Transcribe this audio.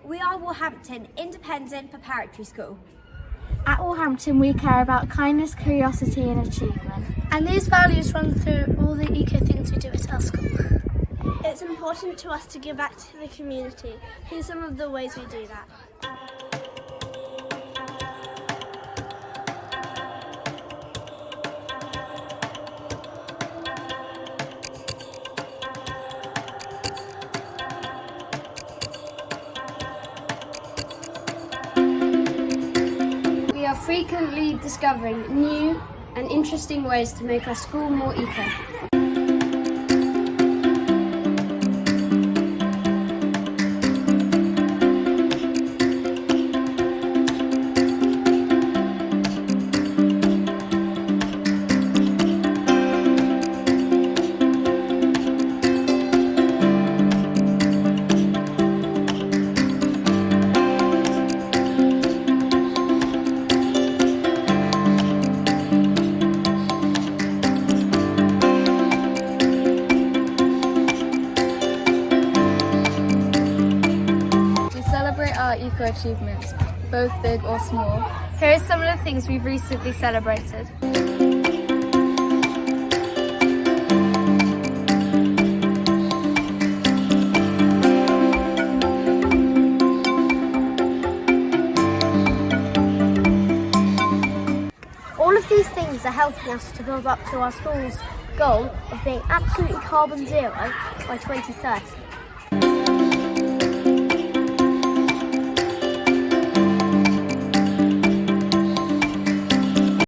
We are Walhampton Independent Preparatory School. At Walhampton, we care about kindness, curiosity and achievement. And these values run through all the eco things we do at our school. It's important to us to give back to the community. Here's some of the ways we do that. We are frequently discovering new and interesting ways to make our school more eco. Our eco achievements, both big or small. Here are some of the things we've recently celebrated. All of these things are helping us to build up to our school's goal of being absolutely carbon zero by 2030.